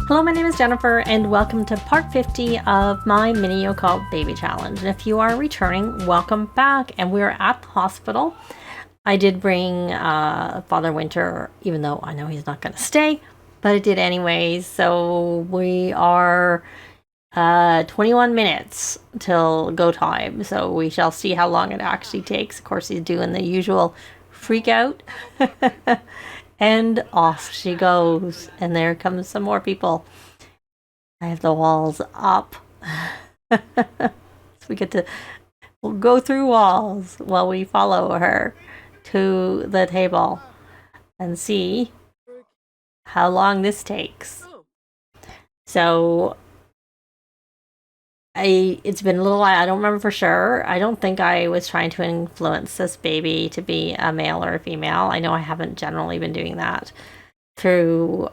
Hello, my name is Jennifer and welcome to part 50 of my mini occult baby challenge. And if you are returning, welcome back. And we're at the hospital. I did bring Father Winter, even though I know he's not going to stay, but I did anyways. So we are 21 minutes till go time. So we shall see how long it actually takes. Of course, he's doing the usual freak out. And off she goes. And there comes some more people. I have the walls up. So we get to we'll go through walls while we follow her to the table and see how long this takes. So it's been a little while. I don't remember for sure. I don't think I was trying to influence this baby to be a male or a female. I know I haven't generally been doing that through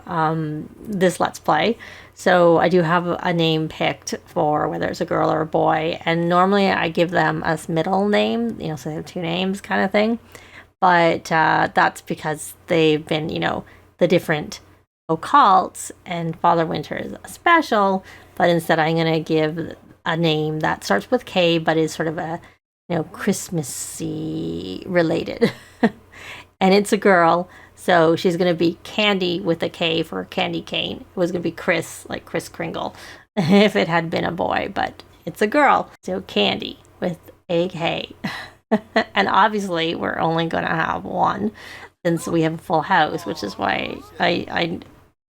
this Let's Play. So I do have a name picked for whether it's a girl or a boy. And normally I give them a middle name, so they have two names kind of thing. But that's because they've been, the different occults, and Father Winter is special. But instead I'm going to give a name that starts with K, but is sort of a, Christmassy related. And it's a girl, so she's going to be Candy with a K for Candy Cane. It was going to be Chris, like Kris Kringle, if it had been a boy, but it's a girl. So Candy with a K. And obviously we're only going to have one since we have a full house, which is why I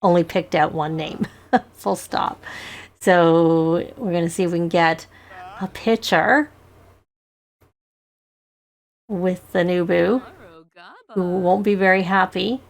only picked out one name. Full stop. So we're going to see if we can get a picture with the new boo, who won't be very happy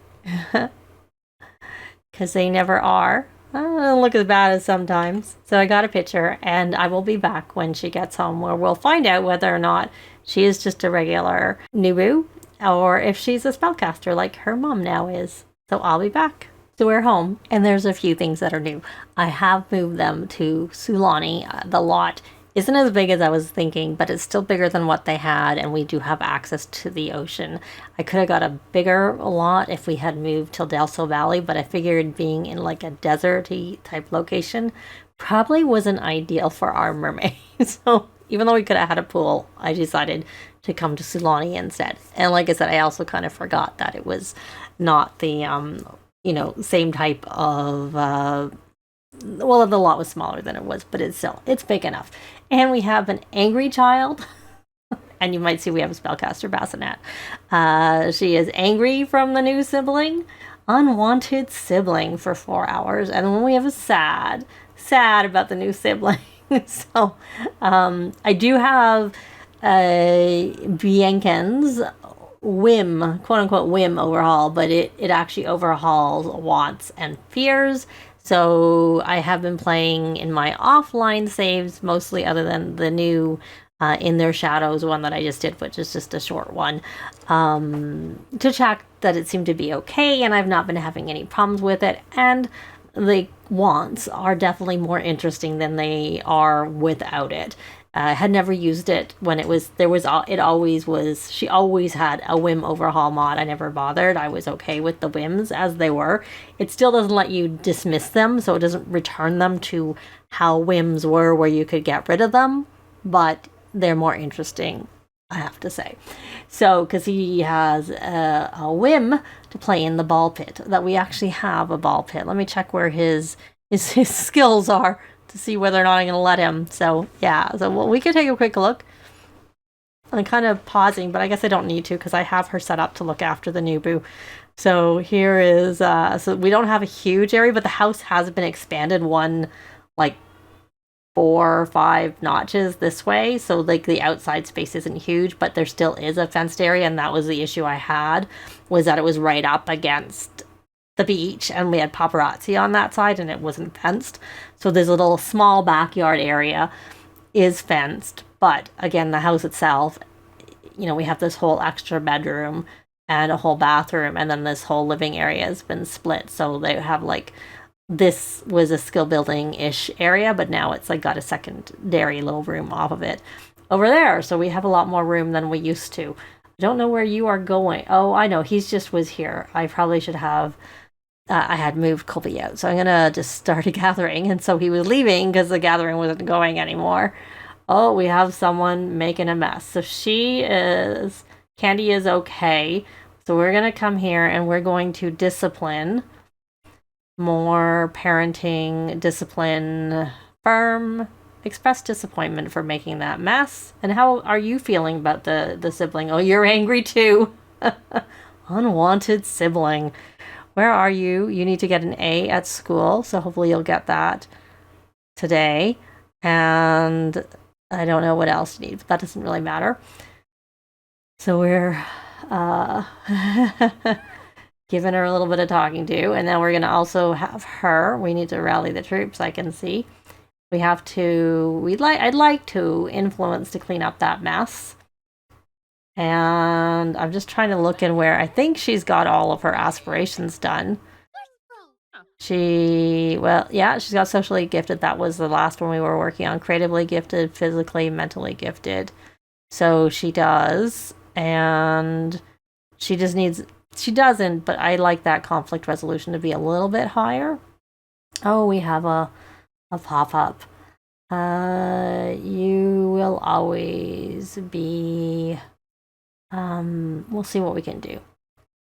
because they never are. I don't look as bad as sometimes. So I got a picture, and I will be back when she gets home, where we'll find out whether or not she is just a regular Nubu or if she's a spellcaster like her mom now is. So I'll be back. So we're home, and there's a few things that are new. I have moved them to Sulani. The lot isn't as big as I was thinking, but it's still bigger than what they had, and we do have access to the ocean. I could have got a bigger lot if we had moved till Delso Valley, but I figured being in like a deserty type location probably wasn't ideal for our mermaid. So even though we could have had a pool, I decided to come to Sulani instead. And like I said, I also kind of forgot that it was not the same type of, the lot was smaller than it was, but it's big enough. And we have an angry child, and you might see we have a spellcaster bassinet. She is angry from the new sibling, unwanted sibling for 4 hours, and then we have a sad about the new sibling. So, I do have Biancan's whim, quote-unquote whim overhaul, but it actually overhauls wants and fears. So I have been playing in my offline saves mostly, other than the new In Their Shadows one that I just did, which is just a short one, to check that it seemed to be okay, and I've not been having any problems with it. And the wants are definitely more interesting than they are without it. I had never used it when she always had a whim overhaul mod. I never bothered. I was okay with the whims as they were. It still doesn't let you dismiss them, so it doesn't return them to how whims were, where you could get rid of them, but they're more interesting, I have to say. So, because he has a whim to play in the ball pit, that we actually have a ball pit. Let me check where his skills are to see whether or not I'm going to let him. So, yeah. So, we could take a quick look. I'm kind of pausing, but I guess I don't need to because I have her set up to look after the new boo. So, here is... so, we don't have a huge area, but the house has been expanded 4 or 5 notches this way. So, like, the outside space isn't huge, but there still is a fenced area, and that was the issue I had, was that it was right up against the beach, and we had paparazzi on that side, and it wasn't fenced. So this little small backyard area is fenced, but again, the house itself, we have this whole extra bedroom and a whole bathroom, and then this whole living area has been split. So they have this was a skill building-ish area, but now it's got a secondary little room off of it over there. So we have a lot more room than we used to. I don't know where you are going. Oh, I know. He's just was here. I probably should have I had moved Colby out. So I'm going to just start a gathering. And so he was leaving because the gathering wasn't going anymore. Oh, we have someone making a mess. So Candy is okay. So we're going to come here and we're going to discipline. More parenting, discipline, firm, express disappointment for making that mess. And how are you feeling about the sibling? Oh, you're angry too. Unwanted sibling. Where are you? You need to get an A at school, so hopefully you'll get that today. And I don't know what else you need, but that doesn't really matter. So we're giving her a little bit of talking to, and then we're going to also have her. We need to rally the troops, I can see. We have to, I'd like to influence to clean up that mess. And I'm just trying to look in where I think she's got all of her aspirations done. She's got socially gifted. That was the last one we were working on. Creatively gifted, physically, mentally gifted. So she does. And she just needs, she doesn't, but I like that conflict resolution to be a little bit higher. Oh, we have a pop-up. You will always be, we'll see what we can do.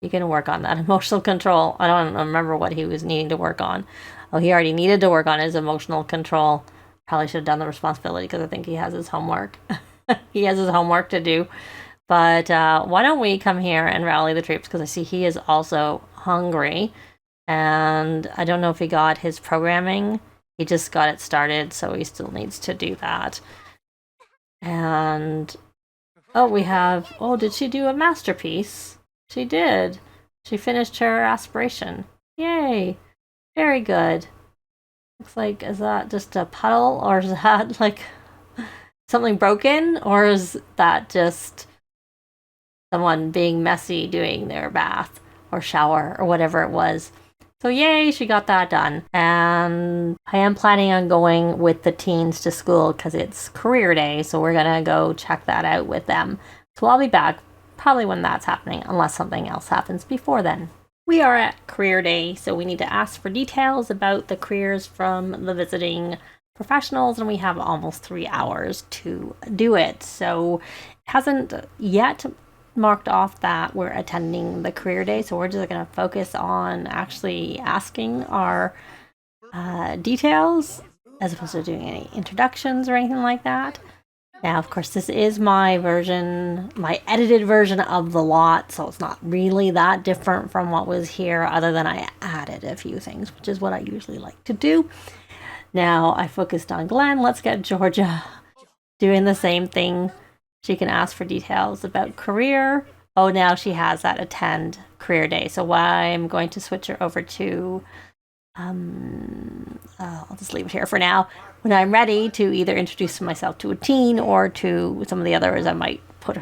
You can work on that emotional control. I don't remember what he was needing to work on. Oh, he already needed to work on his emotional control. Probably should have done the responsibility because I think he has his homework. He has his homework to do. But why don't we come here and rally the troops, because I see he is also hungry. And I don't know if he got his programming. He just got it started, so he still needs to do that. And, oh, we have, oh, did she do a masterpiece? She did. She finished her aspiration. Yay. Very good. Looks like, is that just a puddle, or is that like something broken, or is that just someone being messy doing their bath or shower or whatever it was? So yay, she got that done. And I am planning on going with the teens to school because it's career day, so we're gonna go check that out with them. So I'll be back probably when that's happening, unless something else happens before then. We are at career day, so we need to ask for details about the careers from the visiting professionals, and we have almost 3 hours to do it. So it hasn't yet marked off that we're attending the career day, so we're just going to focus on actually asking our details as opposed to doing any introductions or anything like that. Now, of course, this is my version, my edited version of the lot, so it's not really that different from what was here, other than I added a few things, which is what I usually like to do. Now, I focused on Glenn. Let's get Georgia doing the same thing. She can ask for details about career. Oh, now she has that attend career day. So I'm going to switch her over to, I'll just leave it here for now. When I'm ready to either introduce myself to a teen or to some of the others, I might put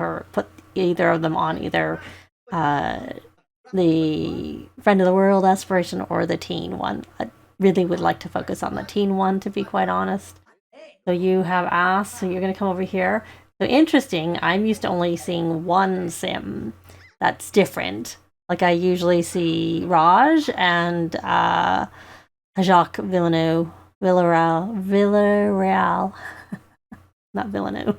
either of them on either the Friend of the World aspiration or the teen one. I really would like to focus on the teen one, to be quite honest. So you have asked, so you're going to come over here. So interesting, I'm used to only seeing one sim that's different. Like I usually see Raj and Jacques Villeneuve. Villarreal. Not Villeneuve.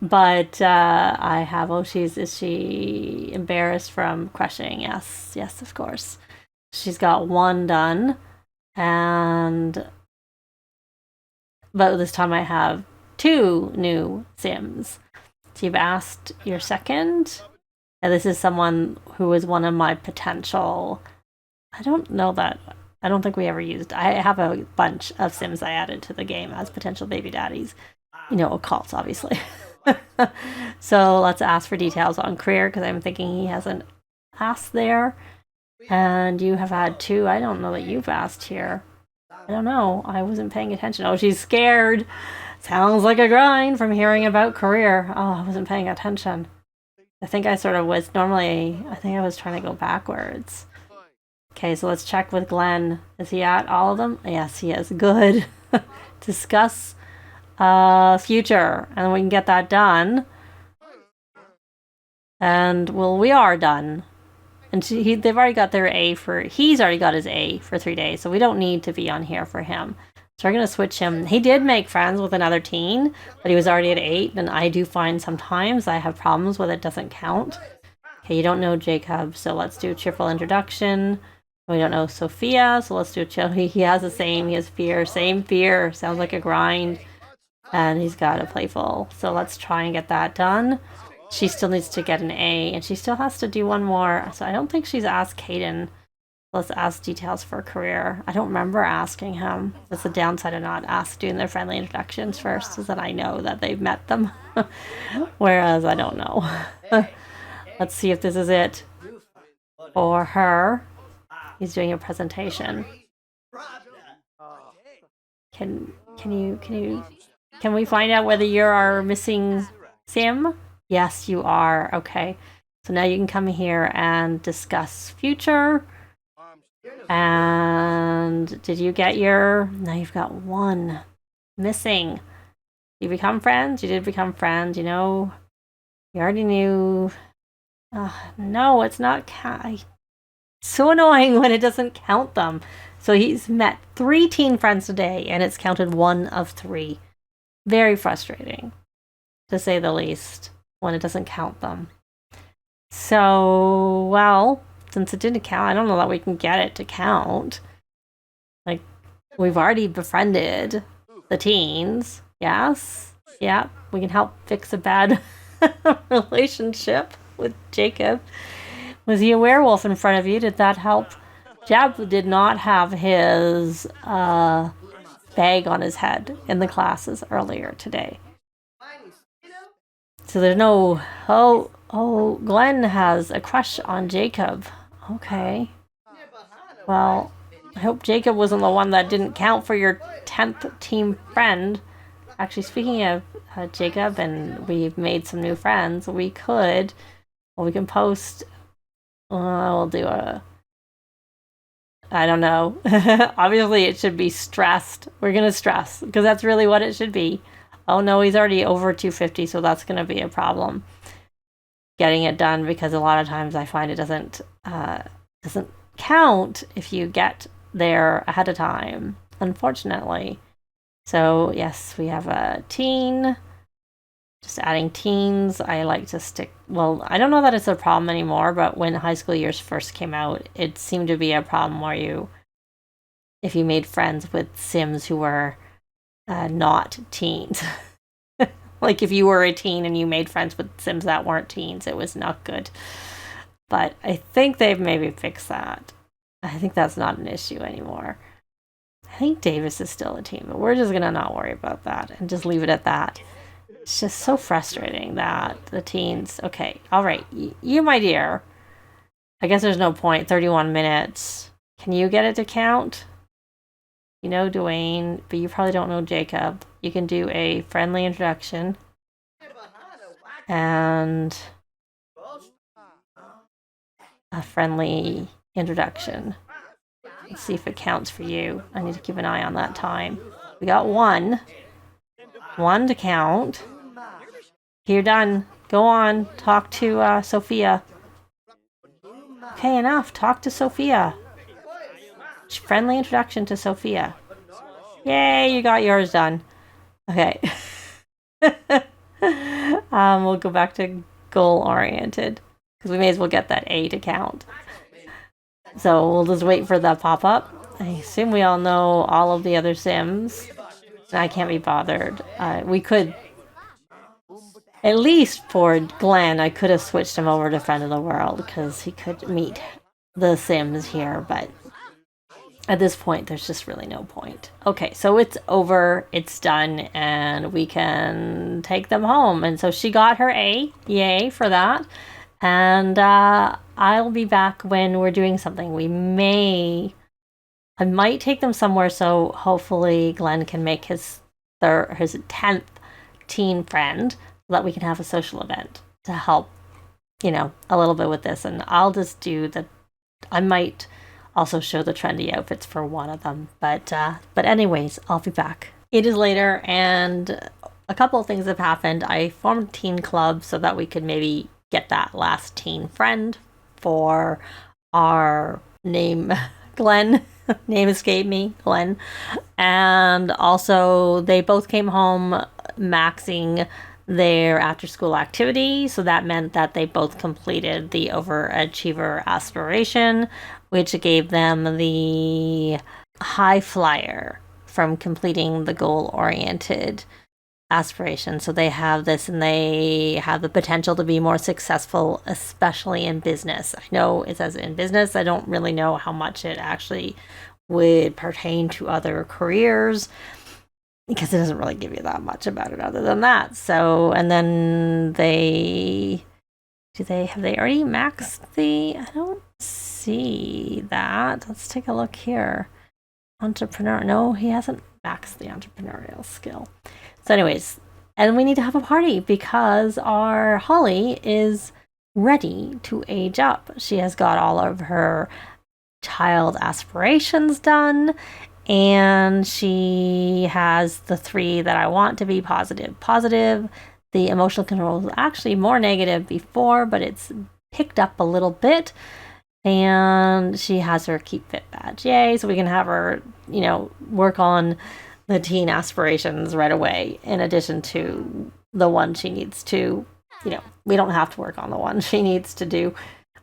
But I have, is she embarrassed from crushing? Yes, of course. She's got one done. But this time I have 2 new sims. So you've asked your second. And this is someone who is one of my potential, I don't think we ever used. I have a bunch of sims I added to the game as potential baby daddies. Occults, obviously. So let's ask for details on career, because I'm thinking he hasn't asked there. And you have had 2. I don't know that you've asked here. I don't know. I wasn't paying attention. Oh, she's scared. Sounds like a grind from hearing about career. Oh, I wasn't paying attention. I think I sort of was. Normally, I think I was trying to go backwards. Okay, so let's check with Glenn. Is he at all of them? Yes, he is. Good. Discuss future. And we can get that done. And, well, we are done. And they've already got their A for, he's already got his A for 3 days, so we don't need to be on here for him. So we're going to switch him. He did make friends with another teen, but he was already at 8, and I do find sometimes I have problems with it doesn't count. Okay, you don't know Jacob, so let's do a cheerful introduction. We don't know Sophia, so let's do a chill. He has the same, he has fear, same fear, sounds like a grind. And he's got a playful. So let's try and get that done. She still needs to get an A, and she still has to do one more. So I don't think she's asked Caden. Let's ask details for a career. I don't remember asking him. That's the downside of not doing their friendly introductions first, is that I know that they've met them. Whereas I don't know. Let's see if this is it for her. He's doing a presentation. Can we find out whether you're our missing sim? Yes, you are. Okay. So now you can come here and discuss future. And did you get your... Now you've got one missing. You become friends? You did become friends, you know. You already knew... no, it's not... So annoying when it doesn't count them. So he's met 3 teen friends today, and it's counted 1 of 3. Very frustrating, to say the least, when it doesn't count them. So, well, since it didn't count, I don't know that we can get it to count. Like, we've already befriended the teens. Yes. Yeah, we can help fix a bad relationship with Jacob. Was he a werewolf in front of you? Did that help? Jab did not have his bag on his head in the classes earlier today. So there's no... Oh, Glenn has a crush on Jacob. Okay. Well, I hope Jacob wasn't the one that didn't count for your 10th team friend. Actually, speaking of Jacob, and we've made some new friends, we could... Well, we can post... we'll do a... I don't know. Obviously, it should be stressed. We're going to stress, because that's really what it should be. Oh, no, he's already over 250, so that's going to be a problem. Getting it done, because a lot of times I find it doesn't count if you get there ahead of time, unfortunately. So, yes, we have a teen. Just adding teens. I like to stick... Well, I don't know that it's a problem anymore, but when high school years first came out, it seemed to be a problem where if you made friends with Sims who were not teens. Like if you were a teen and you made friends with Sims that weren't teens, it was not good. But I think they've maybe fixed that. I think that's not an issue anymore. I think Davis is still a teen, but we're just going to not worry about that and just leave it at that. It's just so frustrating that the teens... Okay, all right. You, my dear. I guess there's no point. 31 minutes. Can you get it to count? You know Dwayne, but you probably don't know Jacob. You can do a friendly introduction. And a friendly introduction. Let's see if it counts for you. I need to keep an eye on that time. We got 1. 1 to count. You're done. Go on. Talk to Sophia. Okay, enough. Talk to Sophia. Friendly introduction to Sophia. Yay, you got yours done. Okay. We'll go back to goal-oriented, because we may as well get that A to count. So we'll just wait for that pop-up. I assume we all know all of the other Sims. I can't be bothered. We could... At least for Glenn, I could have switched him over to Friend of the World, because he could meet the Sims here, but at this point, there's just really no point. Okay, so it's over, it's done, and we can take them home. And so she got her A. Yay for that. And I'll be back when we're doing something. I might take them somewhere, so hopefully Glenn can make his 10th teen friend, so that we can have a social event to help, a little bit with this. And I'll just do I might also show the trendy outfits for one of them. But anyways, I'll be back. It is later, and a couple of things have happened. I formed a teen club so that we could maybe get that last teen friend for our name, Glenn. Name escaped me, Glenn. And also, they both came home maxing their after school activity. So that meant that they both completed the overachiever aspiration, which gave them the high flyer from completing the goal oriented aspiration. So they have this and they have the potential to be more successful, especially in business. I know it says in business. I don't really know how much it actually would pertain to other careers because it doesn't really give you that much about it other than that. So, and then have they already maxed the, I don't see that. Let's take a look here. Entrepreneur, no, he hasn't maxed the entrepreneurial skill. So anyways, and we need to have a party because our Holly is ready to age up. She has got all of her child aspirations done, and she has the 3 that I want to be positive. The emotional control was actually more negative before, but it's picked up a little bit. And she has her Keep Fit badge. Yay, so we can have her, work on the teen aspirations right away, in addition to the one she needs to, we don't have to work on the one she needs to do,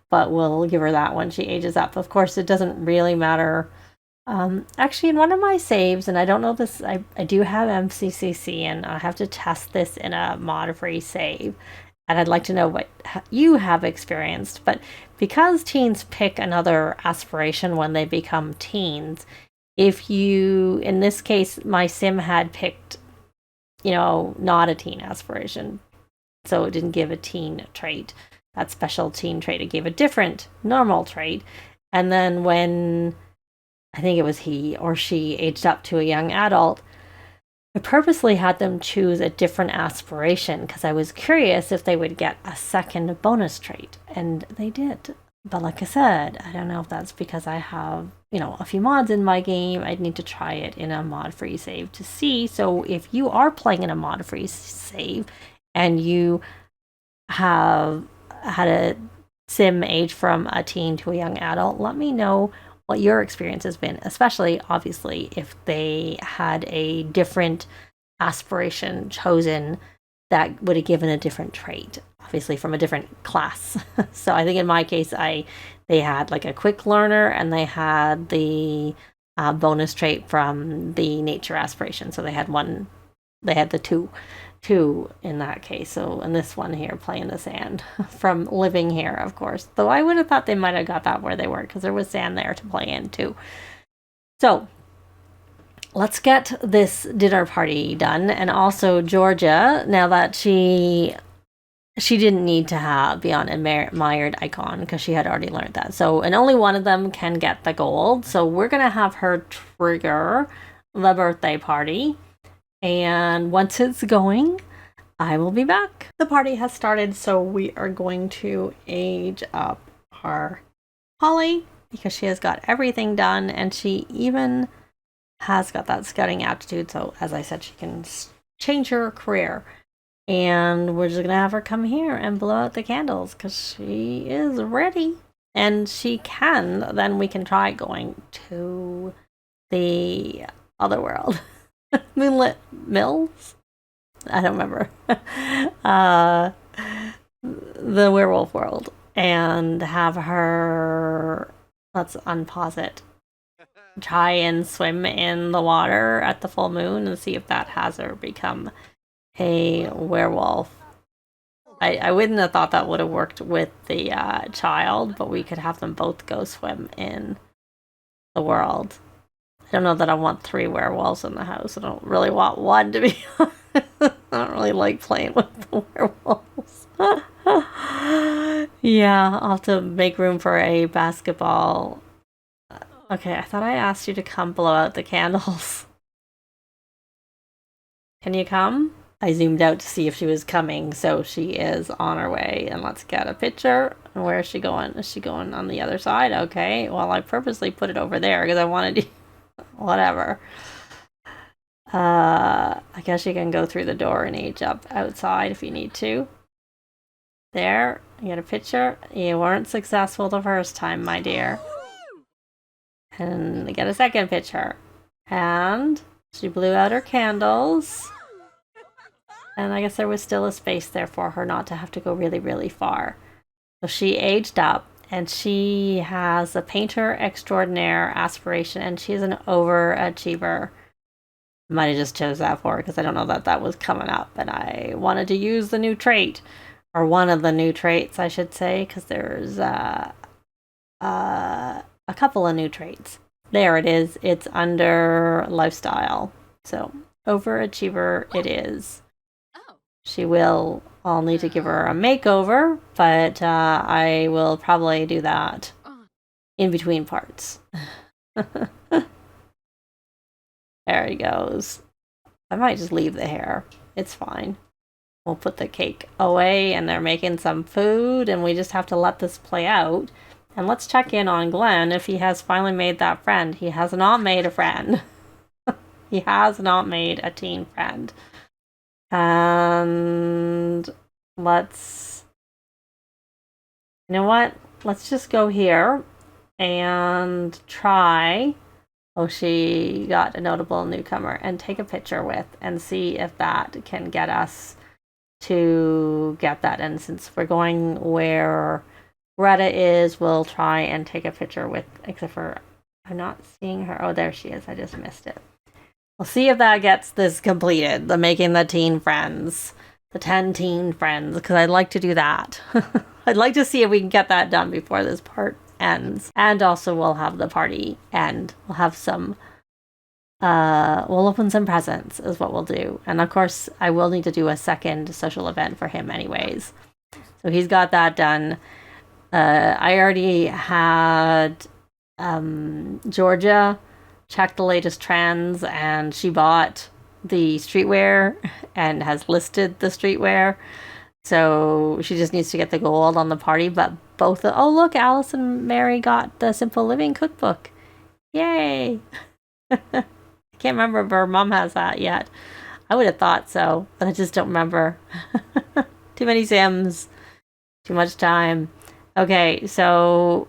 but we'll give her that when she ages up. Of course, it doesn't really matter. Actually, in one of my saves, and I don't know this, I do have MCCC, and I have to test this in a mod-free save, and I'd like to know what you have experienced. But because teens pick another aspiration when they become teens, if you, in this case, my sim had picked, not a teen aspiration, so it didn't give a teen trait, that special teen trait. It gave a different normal trait. And then when I think it was he or she aged up to a young adult, I purposely had them choose a different aspiration because I was curious if they would get a second bonus trait, and they did. But like I said, I don't know if that's because I have, a few mods in my game. I'd need to try it in a mod-free save to see. So if you are playing in a mod-free save and you have had a sim age from a teen to a young adult, let me know what your experience has been, especially, obviously, if they had a different aspiration chosen that would have given a different trait, obviously from a different class. So I think in my case, they had like a quick learner, and they had the bonus trait from the nature aspiration. So they had the two in that case. So in this one here, play in the sand from living here, of course. Though I would have thought they might have got that where they were, because there was sand there to play in too. So let's get this dinner party done. And also Georgia, now that she didn't need to be on admired icon because she had already learned that. So, and only one of them can get the gold. So we're going to have her trigger the birthday party. And once it's going, I will be back. The party has started, so we are going to age up our Holly because she has got everything done, and she even has got that scouting aptitude. So as I said, she can change her career. And we're just going to have her come here and blow out the candles because she is ready. And she can, then we can try going to the other world. Moonlit Mills? I don't remember. The werewolf world. And have her, let's unpause it, try and swim in the water at the full moon and see if that has her become a werewolf. I wouldn't have thought that would have worked with the child, but we could have them both go swim in the world. I don't know that I want 3 werewolves in the house. I don't really want one, to be honest. I don't really like playing with the werewolves. Yeah, I'll have to make room for a basketball. Okay, I thought I asked you to come blow out the candles. Can you come? I zoomed out to see if she was coming, so she is on her way. And let's get a picture. And where is she going? Is she going on the other side? Okay, well, I purposely put it over there because I wanted to... Whatever. I guess you can go through the door and age up outside if you need to. There. You get a picture. You weren't successful the first time, my dear. And get a second picture. And she blew out her candles. And I guess there was still a space there for her not to have to go really, really far. So she aged up, and she has a painter extraordinaire aspiration, and she's an overachiever. Might have just chose that for her because I don't know that that was coming up, and I wanted to use the new trait, or one of the new traits, I should say, because there's a couple of new traits. There it is. It's under lifestyle. So overachiever it is. She will. I'll need to give her a makeover, but I will probably do that in between parts. There he goes. I might just leave the hair. It's fine. We'll put the cake away, and they're making some food, and we just have to let this play out. And let's check in on Glenn if he has finally made that friend. He has not made a friend. He has not made a teen friend. And let's, you know what? Let's just go here and try. Oh, she got a notable newcomer, and take a picture with and see if that can get us to get that. And since we're going where Greta is, we'll try and take a picture with, except for I'm not seeing her. Oh, there she is. I just missed it. We'll see if that gets this completed, the making the teen friends, the 10 teen friends, because I'd like to do that. I'd like to see if we can get that done before this part ends. And also we'll have the party end. We'll have some, we'll open some presents is what we'll do. And of course, I will need to do a second social event for him anyways. So he's got that done. I already had Georgia check the latest trends, and she bought the streetwear and has listed the streetwear. So she just needs to get the gold on the party. But both, oh look, Alice and Mary got the Simple Living cookbook. Yay! I can't remember if her mom has that yet. I would have thought so, but I just don't remember. Too many Sims. Too much time. Okay, so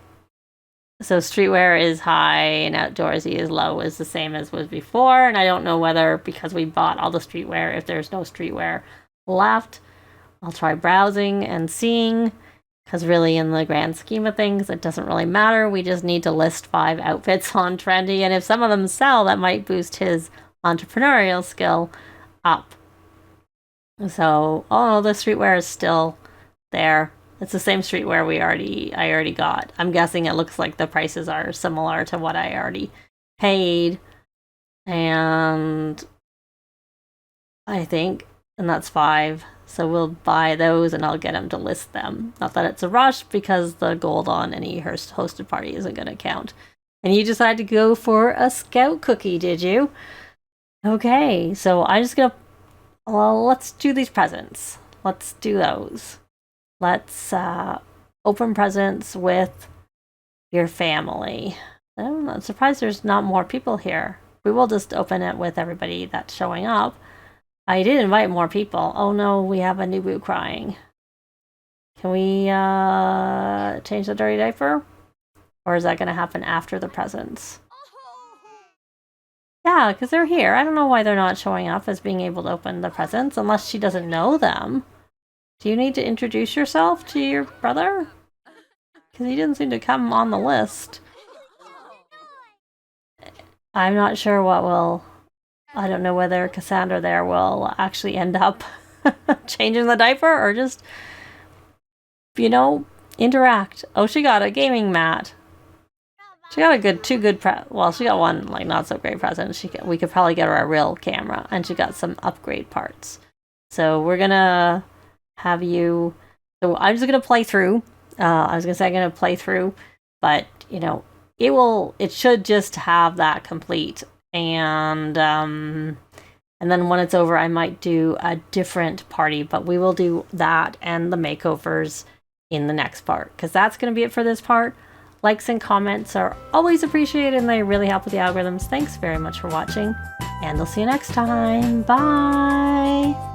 streetwear is high and outdoorsy is low, is the same as was before. And I don't know whether, because we bought all the streetwear, if there's no streetwear left. I'll try browsing and seeing, because really in the grand scheme of things, it doesn't really matter. We just need to list 5 outfits on Trendy. And if some of them sell, that might boost his entrepreneurial skill up. So, oh, the streetwear is still there. It's the same streetwear I already got. I'm guessing it looks like the prices are similar to what I already paid. And I think, and that's 5. So we'll buy those and I'll get him to list them. Not that it's a rush, because the gold on any hosted party isn't going to count. And you decided to go for a scout cookie, did you? Okay, so I'm just going to, well, let's do these presents. Let's do those. Let's open presents with your family. I'm surprised there's not more people here. We will just open it with everybody that's showing up. I did invite more people. Oh no, we have a Nubu crying. Can we change the dirty diaper? Or is that going to happen after the presents? Yeah, because they're here. I don't know why they're not showing up as being able to open the presents, unless she doesn't know them. Do you need to introduce yourself to your brother? Because he didn't seem to come on the list. I'm not sure what will... I don't know whether Cassandra there will actually end up changing the diaper or just, you know, interact. Oh, she got a gaming mat. She got a she got one, like, not so great present. We could probably get her a real camera, and she got some upgrade parts. So we're gonna have you, so I'm just gonna play through. I was gonna say I'm gonna play through, but, you know, it should just have that complete. And then when it's over, I might do a different party, but we will do that and the makeovers in the next part, because that's going to be it for this part. Likes and comments are always appreciated, and they really help with the algorithms. Thanks very much for watching, and I'll see you next time. Bye!